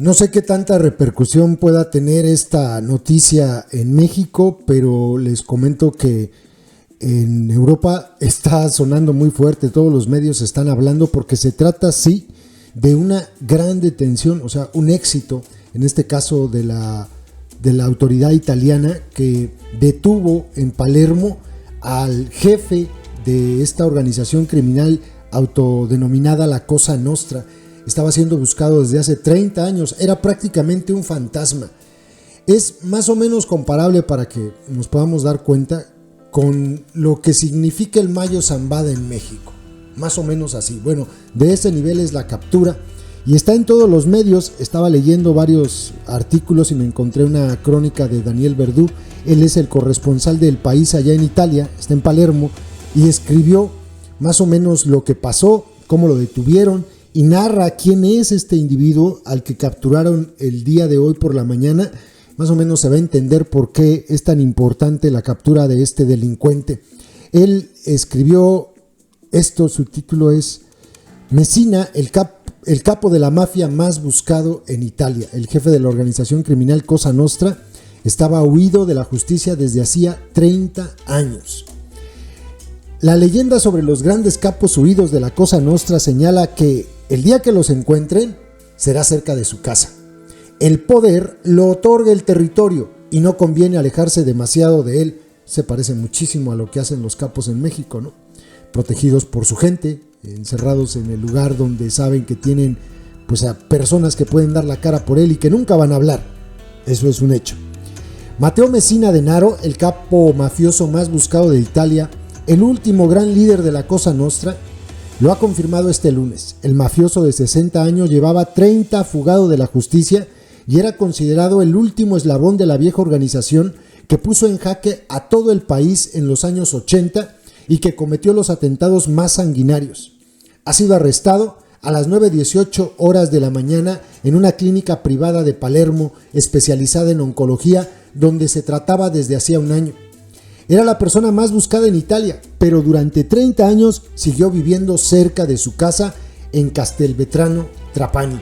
No sé qué tanta repercusión pueda tener esta noticia en México, pero les comento que en Europa está sonando muy fuerte, todos los medios están hablando porque se trata, sí, de una gran detención, o sea, un éxito, en este caso de la autoridad italiana que detuvo en Palermo al jefe de esta organización criminal autodenominada la Cosa Nostra. Estaba siendo buscado desde hace 30 años, era prácticamente un fantasma. Es más o menos comparable, para que nos podamos dar cuenta, con lo que significa el Mayo Zambada en México. Más o menos así. Bueno, de ese nivel es la captura y está en todos los medios. Estaba leyendo varios artículos y me encontré una crónica de Daniel Verdú. Él es el corresponsal del País allá en Italia, está en Palermo, y escribió más o menos lo que pasó, cómo lo detuvieron, y narra quién es este individuo al que capturaron el día de hoy por la mañana. Más o menos se va a entender por qué es tan importante la captura de este delincuente. Él escribió esto, su título es Messina, el capo de la mafia más buscado en Italia. El jefe de la organización criminal Cosa Nostra estaba huido de la justicia desde hacía 30 años. La leyenda sobre los grandes capos huidos de la Cosa Nostra señala que el día que los encuentren será cerca de su casa. El poder lo otorga el territorio y no conviene alejarse demasiado de él. Se parece muchísimo a lo que hacen los capos en México, ¿no? Protegidos por su gente, encerrados en el lugar donde saben que tienen pues a personas que pueden dar la cara por él y que nunca van a hablar. Eso es un hecho. Matteo Messina Denaro, el capo mafioso más buscado de Italia, el último gran líder de la Cosa Nostra, lo ha confirmado este lunes. El mafioso de 60 años llevaba 30 fugado de la justicia y era considerado el último eslabón de la vieja organización que puso en jaque a todo el país en los años 80 y que cometió los atentados más sanguinarios. Ha sido arrestado a las 9:18 horas de la mañana en una clínica privada de Palermo especializada en oncología, donde se trataba desde hacía un año. Era la persona más buscada en Italia, pero durante 30 años siguió viviendo cerca de su casa en Castelvetrano Trapani.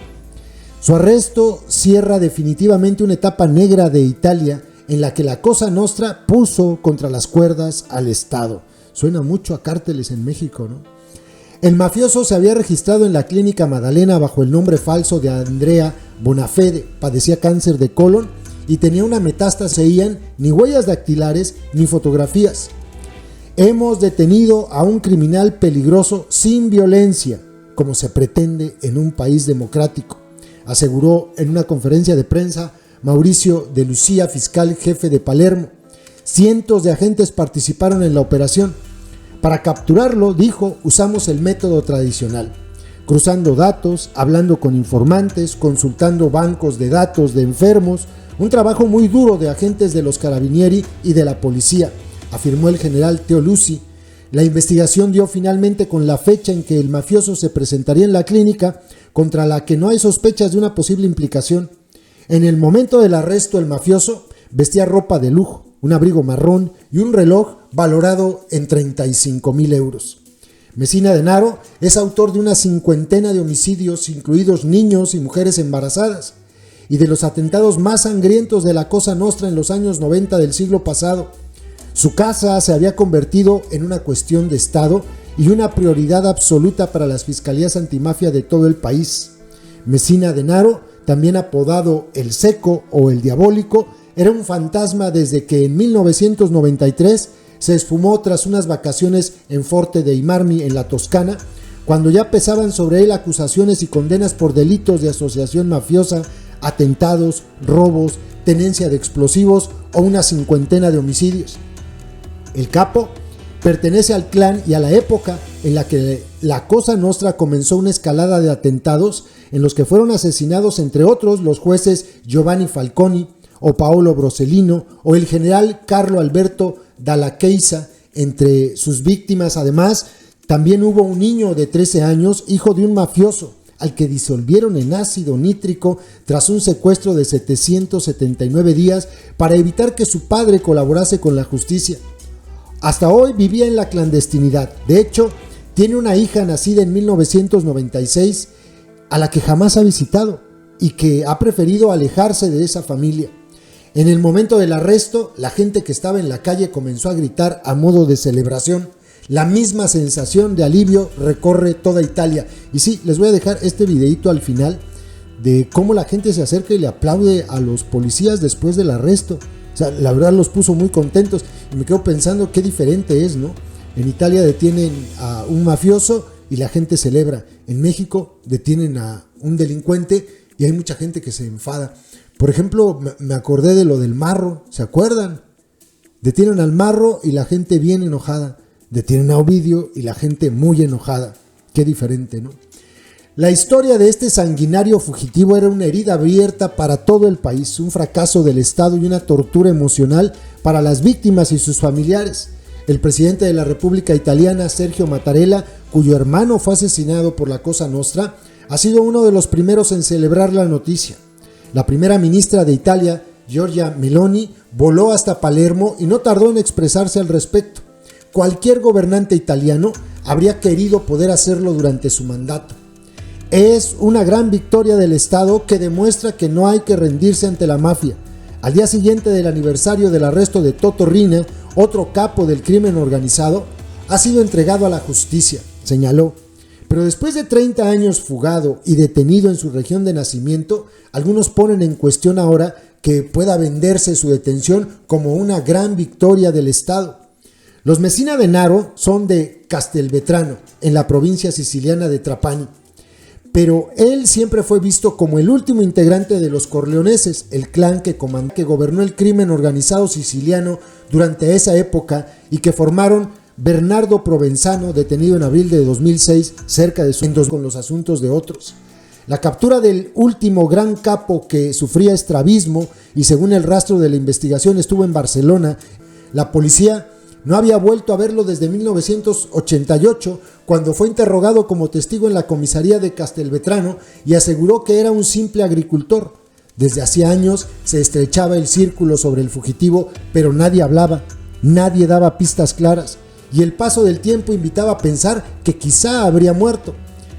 Su arresto cierra definitivamente una etapa negra de Italia en la que la Cosa Nostra puso contra las cuerdas al Estado. Suena mucho a cárteles en México, ¿no? El mafioso se había registrado en la clínica Maddalena bajo el nombre falso de Andrea Bonafede, padecía cáncer de colon y tenía una metástasis. Veían ni huellas dactilares ni fotografías. Hemos detenido a un criminal peligroso sin violencia, como se pretende en un país democrático, aseguró en una conferencia de prensa Mauricio De Lucia, fiscal jefe de Palermo. Cientos de agentes participaron en la operación. Para capturarlo, dijo, usamos el método tradicional, cruzando datos, hablando con informantes, consultando bancos de datos de enfermos, un trabajo muy duro de agentes de los Carabinieri y de la policía, afirmó el general Teo Luci. La investigación dio finalmente con la fecha en que el mafioso se presentaría en la clínica, contra la que no hay sospechas de una posible implicación. En el momento del arresto, el mafioso vestía ropa de lujo, un abrigo marrón y un reloj valorado en 35,000 euros. Messina Denaro es autor de una 50 de homicidios, incluidos niños y mujeres embarazadas, y de los atentados más sangrientos de la Cosa Nostra en los años 90 del siglo pasado. Su casa se había convertido en una cuestión de Estado y una prioridad absoluta para las fiscalías antimafia de todo el país. Messina Denaro, también apodado el Seco o el Diabólico, era un fantasma desde que en 1993 se esfumó tras unas vacaciones en Forte dei Marmi en la Toscana, cuando ya pesaban sobre él acusaciones y condenas por delitos de asociación mafiosa, atentados, robos, tenencia de explosivos o una 50 de homicidios. El capo pertenece al clan y a la época en la que la Cosa Nostra comenzó una escalada de atentados en los que fueron asesinados, entre otros, los jueces Giovanni Falconi o Paolo Borsellino o el general Carlo Alberto Dalla Chiesa. Entre sus víctimas, además, también hubo un niño de 13 años, hijo de un mafioso, al que disolvieron en ácido nítrico tras un secuestro de 779 días para evitar que su padre colaborase con la justicia. Hasta hoy vivía en la clandestinidad. De hecho, tiene una hija nacida en 1996 a la que jamás ha visitado y que ha preferido alejarse de esa familia. En el momento del arresto, la gente que estaba en la calle comenzó a gritar a modo de celebración. La misma sensación de alivio recorre toda Italia. Y sí, les voy a dejar este videito al final de cómo la gente se acerca y le aplaude a los policías después del arresto. O sea, la verdad los puso muy contentos y me quedo pensando qué diferente es, ¿no? En Italia detienen a un mafioso y la gente celebra. En México detienen a un delincuente y hay mucha gente que se enfada. Por ejemplo, me acordé de lo del Marro, ¿se acuerdan? Detienen al Marro y la gente bien enojada. Detienen a Ovidio y la gente muy enojada. Qué diferente, ¿no? La historia de este sanguinario fugitivo era una herida abierta para todo el país, un fracaso del Estado y una tortura emocional para las víctimas y sus familiares. El presidente de la República Italiana, Sergio Mattarella, cuyo hermano fue asesinado por la Cosa Nostra, ha sido uno de los primeros en celebrar la noticia. La primera ministra de Italia, Giorgia Meloni, voló hasta Palermo y no tardó en expresarse al respecto. Cualquier gobernante italiano habría querido poder hacerlo durante su mandato. Es una gran victoria del Estado que demuestra que no hay que rendirse ante la mafia. Al día siguiente del aniversario del arresto de Toto Riina, otro capo del crimen organizado, ha sido entregado a la justicia, señaló. Pero después de 30 años fugado y detenido en su región de nacimiento, algunos ponen en cuestión ahora que pueda venderse su detención como una gran victoria del Estado. Los Messina Denaro son de Castelvetrano, en la provincia siciliana de Trapani. Pero él siempre fue visto como el último integrante de los Corleoneses, el clan que gobernó el crimen organizado siciliano durante esa época y que formaron Bernardo Provenzano, detenido en abril de 2006 cerca de su con los asuntos de otros. La captura del último gran capo que sufría estrabismo y según el rastro de la investigación estuvo en Barcelona, la policía no había vuelto a verlo desde 1988, cuando fue interrogado como testigo en la comisaría de Castelvetrano y aseguró que era un simple agricultor. Desde hacía años se estrechaba el círculo sobre el fugitivo, pero nadie hablaba, nadie daba pistas claras, y el paso del tiempo invitaba a pensar que quizá habría muerto.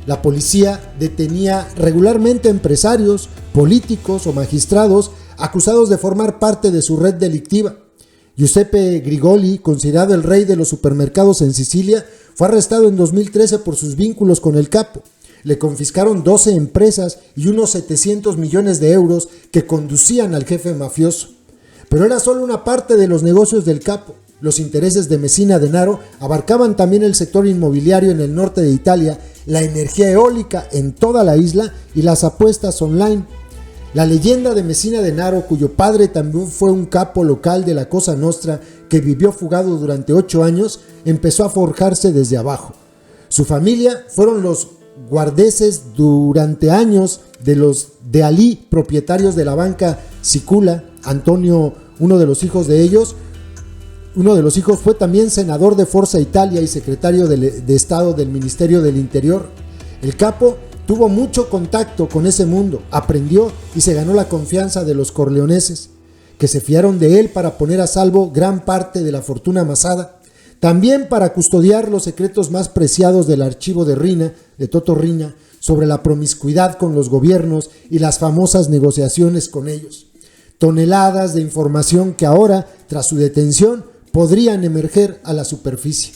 La policía detenía regularmente a empresarios, políticos o magistrados acusados de formar parte de su red delictiva. Giuseppe Grigoli, considerado el rey de los supermercados en Sicilia, fue arrestado en 2013 por sus vínculos con el capo. Le confiscaron 12 empresas y unos 700 millones de euros que conducían al jefe mafioso. Pero era solo una parte de los negocios del capo. Los intereses de Messina Denaro abarcaban también el sector inmobiliario en el norte de Italia, la energía eólica en toda la isla y las apuestas online. La leyenda de Messina Denaro, cuyo padre también fue un capo local de la Cosa Nostra que vivió fugado durante 8 años, empezó a forjarse desde abajo. Su familia fueron los guardeses durante años de los de Alí, propietarios de la banca Sicula. Antonio, uno de los hijos fue también senador de Forza Italia y secretario de Estado del Ministerio del Interior. El capo tuvo mucho contacto con ese mundo, aprendió y se ganó la confianza de los corleoneses, que se fiaron de él para poner a salvo gran parte de la fortuna amasada, también para custodiar los secretos más preciados del archivo de Toto Riina, sobre la promiscuidad con los gobiernos y las famosas negociaciones con ellos. Toneladas de información que ahora, tras su detención, podrían emerger a la superficie.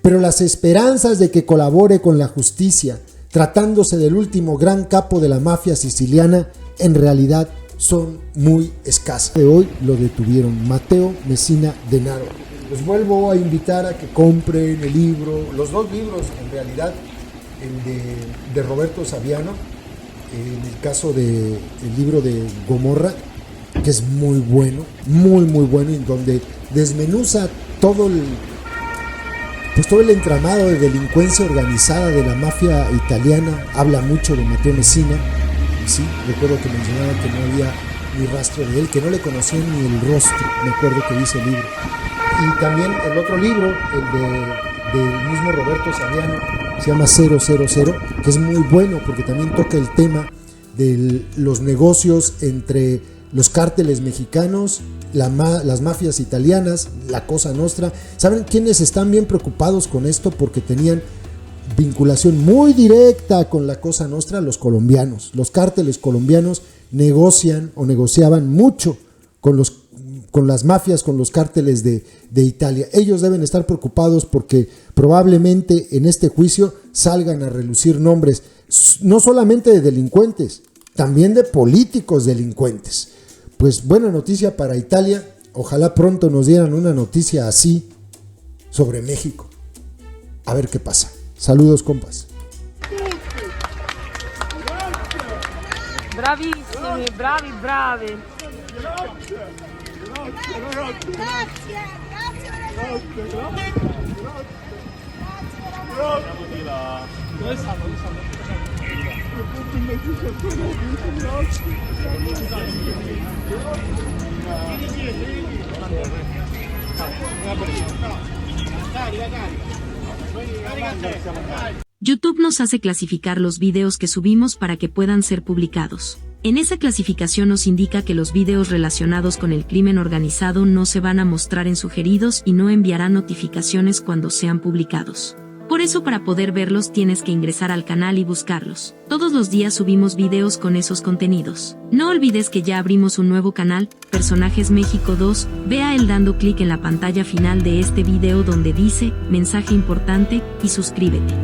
Pero las esperanzas de que colabore con la justicia, tratándose del último gran capo de la mafia siciliana, en realidad son muy escasas. De hoy lo detuvieron, Matteo Messina Denaro. Les vuelvo a invitar a que compren el libro, los 2 libros en realidad, el de Roberto Saviano, en el caso del libro de Gomorra, que es muy bueno, muy bueno, en donde desmenuza todo el entramado de delincuencia organizada de la mafia italiana. Habla mucho de Matteo Messina. Y sí, recuerdo que mencionaba que no había ni rastro de él, que no le conocían ni el rostro. Me acuerdo que dice el libro. Y también el otro libro, el del mismo Roberto Saviano, se llama 000, que es muy bueno porque también toca el tema de los negocios entre los cárteles mexicanos, las mafias italianas, la Cosa Nostra. ¿Saben quiénes están bien preocupados con esto? Porque tenían vinculación muy directa con la Cosa Nostra, los colombianos. Los cárteles colombianos negocian o negociaban mucho con las mafias, con los cárteles de Italia. Ellos deben estar preocupados porque probablemente en este juicio salgan a relucir nombres, no solamente de delincuentes, también de políticos delincuentes. Pues buena noticia para Italia. Ojalá pronto nos dieran una noticia así sobre México. A ver qué pasa. Saludos, compas. Bravissimi, bravi, bravi. YouTube nos hace clasificar los videos que subimos para que puedan ser publicados. En esa clasificación nos indica que los videos relacionados con el crimen organizado no se van a mostrar en sugeridos y no enviarán notificaciones cuando sean publicados. Por eso, para poder verlos tienes que ingresar al canal y buscarlos. Todos los días subimos videos con esos contenidos. No olvides que ya abrimos un nuevo canal, Personajes México 2, ve a él dando clic en la pantalla final de este video donde dice, mensaje importante, y suscríbete.